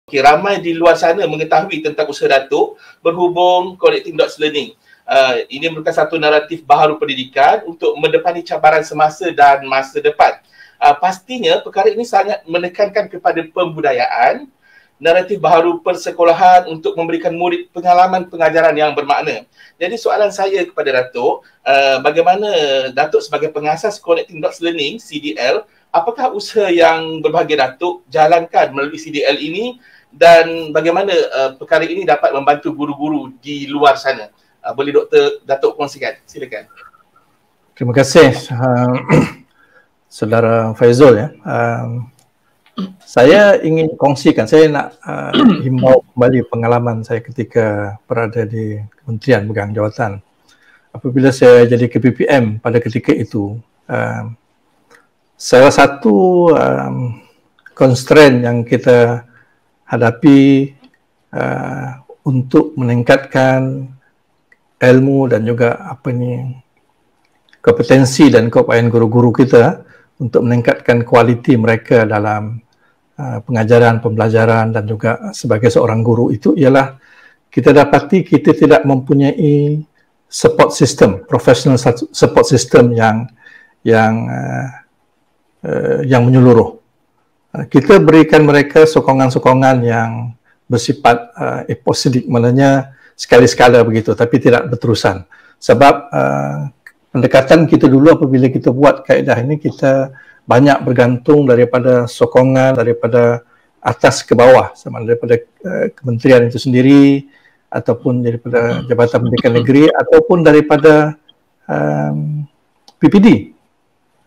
Okay, ramai di luar sana mengetahui tentang usaha Datuk berhubung Connecting Dots Learning. Ini merupakan satu naratif baharu pendidikan untuk mendepani cabaran semasa dan masa depan. Pastinya perkara ini sangat menekankan kepada pembudayaan, naratif baharu persekolahan untuk memberikan murid pengalaman pengajaran yang bermakna. Jadi soalan saya kepada Datuk, bagaimana Datuk sebagai pengasas Connecting Dots Learning, CDL, apakah usaha yang berbahagia Datuk jalankan melalui CDL ini dan bagaimana perkara ini dapat membantu guru-guru di luar sana? Boleh Datuk kongsikan? Silakan. Terima kasih Saudara Faizul ya. Saya ingin kongsikan, saya nak himbau kembali pengalaman saya ketika berada di Kementerian Pegang Jawatan. Apabila saya jadi KPPM pada ketika itu, salah satu constraint yang kita hadapi untuk meningkatkan ilmu dan juga kompetensi dan keupayaan guru-guru kita untuk meningkatkan kualiti mereka dalam pengajaran, pembelajaran dan juga sebagai seorang guru itu ialah kita dapati kita tidak mempunyai support system, professional support system yang menyeluruh. Kita berikan mereka sokongan-sokongan yang bersifat episodic, maknanya sekali-sekala begitu, tapi tidak berterusan. Sebab pendekatan kita dulu apabila kita buat kaedah ini, kita banyak bergantung daripada sokongan daripada atas ke bawah, sama daripada kementerian itu sendiri, ataupun daripada Jabatan Pendidikan Negeri, ataupun daripada PPD,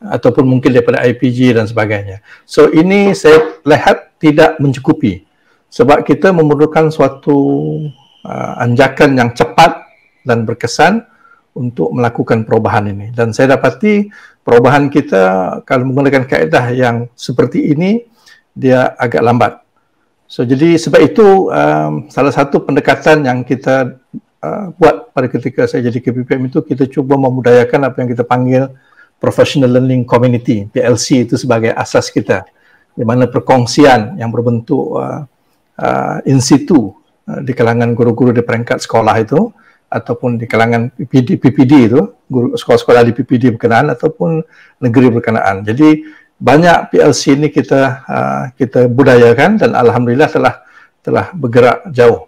ataupun mungkin daripada IPG dan sebagainya. So ini saya lihat tidak mencukupi sebab kita memerlukan suatu anjakan yang cepat dan berkesan untuk melakukan perubahan ini. Dan saya dapati perubahan kita kalau menggunakan kaedah yang seperti ini dia agak lambat. So jadi sebab itu salah satu pendekatan yang kita buat pada ketika saya jadi KPPM itu, kita cuba memudayakan apa yang kita panggil Professional Learning Community, PLC itu sebagai asas kita, di mana perkongsian yang berbentuk in situ di kalangan guru-guru di peringkat sekolah itu, ataupun di kalangan PPD itu, guru sekolah-sekolah di PPD berkenaan ataupun negeri berkenaan. Jadi banyak PLC ini kita budayakan dan alhamdulillah telah bergerak jauh.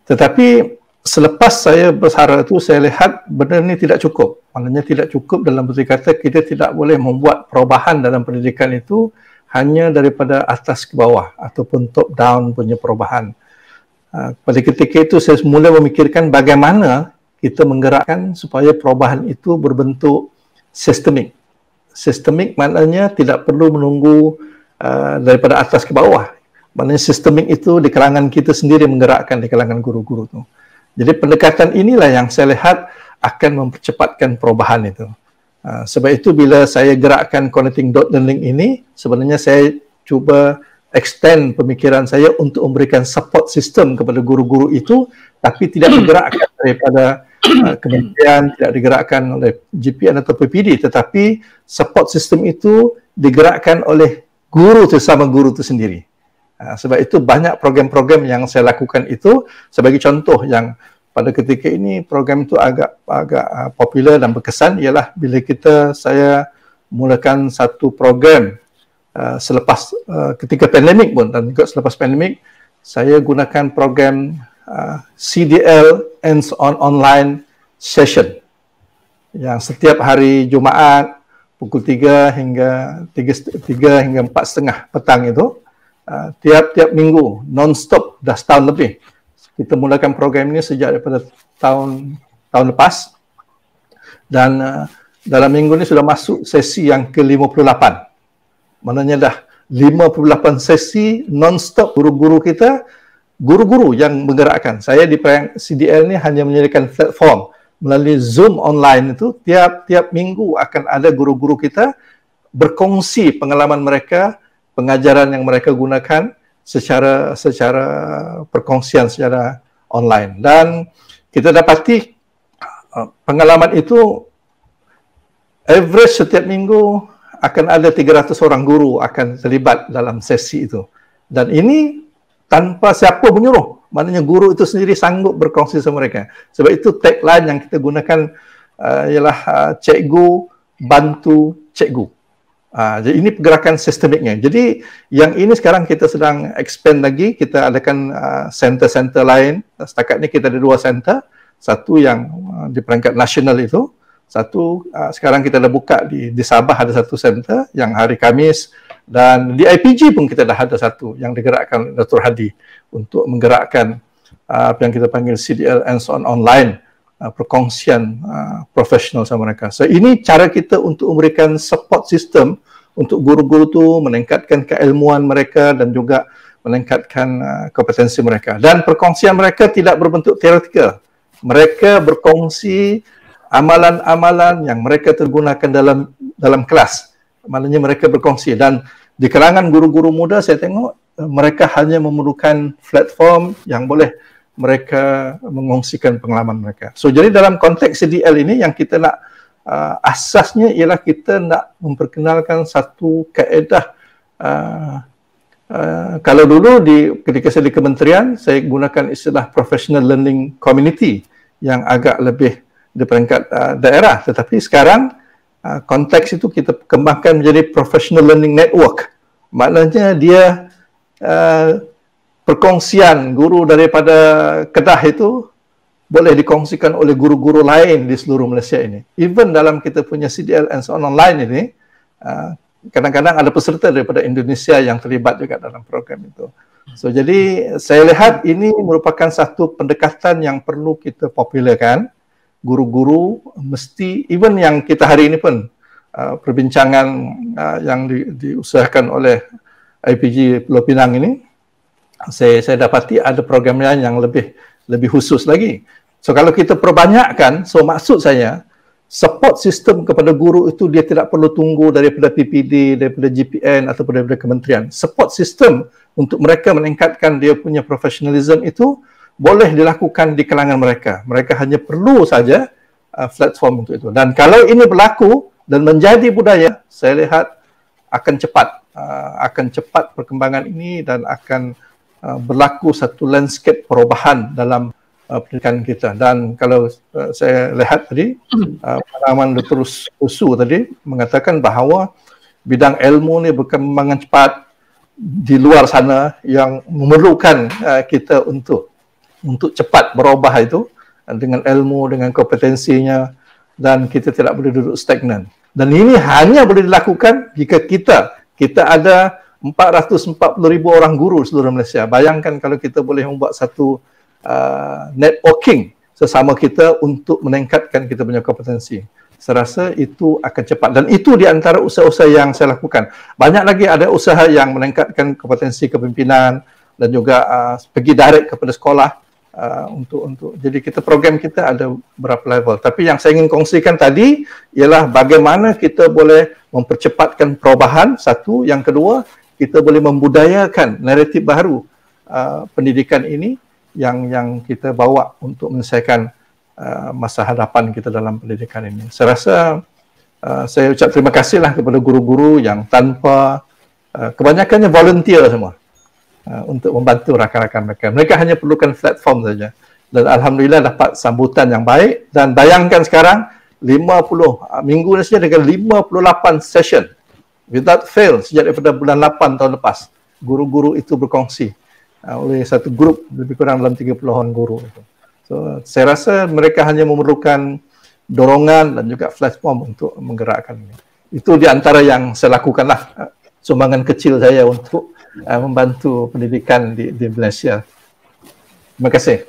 Tetapi selepas saya bersara itu, saya lihat benda ini tidak cukup. Maknanya tidak cukup dalam berarti kata kita tidak boleh membuat perubahan dalam pendidikan itu hanya daripada atas ke bawah ataupun top down punya perubahan. Pada ketika itu saya mula memikirkan bagaimana kita menggerakkan supaya perubahan itu berbentuk sistemik. Sistemik maknanya tidak perlu menunggu daripada atas ke bawah. Maknanya sistemik itu di kalangan kita sendiri menggerakkan di kalangan guru-guru itu. Jadi pendekatan inilah yang saya lihat akan mempercepatkan perubahan itu. Sebab itu bila saya gerakkan Connecting Dot Learning ini, sebenarnya saya cuba extend pemikiran saya untuk memberikan support system kepada guru-guru itu, tapi tidak digerakkan daripada kementerian, tidak digerakkan oleh GPN atau PPD, tetapi support system itu digerakkan oleh guru itu sama guru itu sendiri. Sebab itu banyak program-program yang saya lakukan itu. Sebagai contoh yang pada ketika ini program itu agak popular dan berkesan ialah bila saya mulakan satu program selepas ketika pandemik pun, dan juga selepas pandemik saya gunakan program CDL Hands-on Online Session yang setiap hari Jumaat pukul 3 hingga 4:30 petang itu, tiap-tiap minggu non-stop, dah setahun lebih. Kita mulakan program ini sejak daripada tahun lepas, dan dalam minggu ini sudah masuk sesi yang ke-58. Maknanya dah 58 sesi non-stop guru-guru kita, guru-guru yang menggerakkan. Saya di CDL ini hanya menyediakan platform melalui Zoom online itu, tiap minggu akan ada guru-guru kita berkongsi pengalaman mereka, pengajaran yang mereka gunakan secara perkongsian secara online. Dan kita dapati pengalaman itu average setiap minggu akan ada 300 orang guru akan terlibat dalam sesi itu. Dan ini tanpa siapa menyuruh. Maknanya guru itu sendiri sanggup berkongsi sama mereka. Sebab itu tagline yang kita gunakan ialah cikgu bantu cikgu. Jadi ini pergerakan sistemiknya. Jadi yang ini sekarang kita sedang expand lagi. Kita adakan center-center lain. Setakat ni kita ada 2 center. Satu yang di peringkat nasional itu. Satu sekarang kita dah buka di Sabah ada satu center yang hari Khamis. Dan di IPG pun kita dah ada satu yang digerakkan Dr. Hadi untuk menggerakkan apa yang kita panggil CDL hands-on online, perkongsian profesional sama mereka. So ini cara kita untuk memberikan support system untuk guru-guru tu meningkatkan keilmuan mereka dan juga meningkatkan kompetensi mereka. Dan perkongsian mereka tidak berbentuk teoretikal. Mereka berkongsi amalan-amalan yang mereka tergunakan dalam kelas. Maknanya mereka berkongsi, dan di kalangan guru-guru muda saya tengok mereka hanya memerlukan platform yang boleh mereka mengongsikan pengalaman mereka. So jadi dalam konteks CDL ini yang kita nak asasnya ialah kita nak memperkenalkan satu kaedah. Kalau dulu ketika saya di kementerian saya gunakan istilah professional learning community yang agak lebih di peringkat daerah, tetapi sekarang konteks itu kita kembangkan menjadi professional learning network. Maknanya dia perkongsian guru daripada Kedah itu boleh dikongsikan oleh guru-guru lain di seluruh Malaysia ini. Even dalam kita punya CDL hands-on online ini, kadang-kadang ada peserta daripada Indonesia yang terlibat juga dalam program itu. So jadi saya lihat ini merupakan satu pendekatan yang perlu kita popularkan. Guru-guru mesti, even yang kita hari ini pun perbincangan yang diusahakan oleh IPG Pulau Pinang ini, saya dapati ada program lain yang lebih khusus lagi. So kalau kita perbanyakkan, so maksud saya support system kepada guru itu dia tidak perlu tunggu daripada PPD, daripada GPN ataupun daripada kementerian. Support system untuk mereka meningkatkan dia punya professionalism itu boleh dilakukan di kalangan mereka. Mereka hanya perlu saja platform untuk itu. Dan kalau ini berlaku dan menjadi budaya, saya lihat akan cepat perkembangan ini dan akan berlaku satu landscape perubahan dalam pendidikan kita. Dan kalau saya lihat tadi, pengalaman Dr. Usu tadi mengatakan bahawa bidang ilmu ni berkembangan cepat di luar sana yang memerlukan kita untuk cepat berubah itu dengan ilmu, dengan kompetensinya, dan kita tidak boleh duduk stagnan. Dan ini hanya boleh dilakukan jika kita ada 440,000 orang guru seluruh Malaysia. Bayangkan kalau kita boleh membuat satu networking sesama kita untuk meningkatkan kita punya kompetensi. Saya rasa itu akan cepat, dan itu di antara usaha-usaha yang saya lakukan. Banyak lagi ada usaha yang meningkatkan kompetensi kepimpinan dan juga pergi direct kepada sekolah. Jadi program kita ada beberapa level, tapi yang saya ingin kongsikan tadi ialah bagaimana kita boleh mempercepatkan perubahan, satu. Yang kedua, kita boleh membudayakan naratif baru pendidikan ini yang kita bawa untuk menyelesaikan masa hadapan kita dalam pendidikan ini. Saya rasa saya ucap terima kasihlah kepada guru-guru yang tanpa kebanyakannya volunteer semua untuk membantu rakan-rakan mereka. Mereka hanya perlukan platform saja. Dan alhamdulillah dapat sambutan yang baik. Dan bayangkan sekarang 50 minggu ni saja dengan 58 session without fail sejak daripada bulan 8 tahun lepas. Guru-guru itu berkongsi oleh satu grup lebih kurang dalam 30-an guru itu. So saya rasa mereka hanya memerlukan dorongan dan juga platform untuk menggerakkan ini. Itu di antara yang saya lakukanlah, sumbangan kecil saya untuk membantu pendidikan di Malaysia. Terima kasih.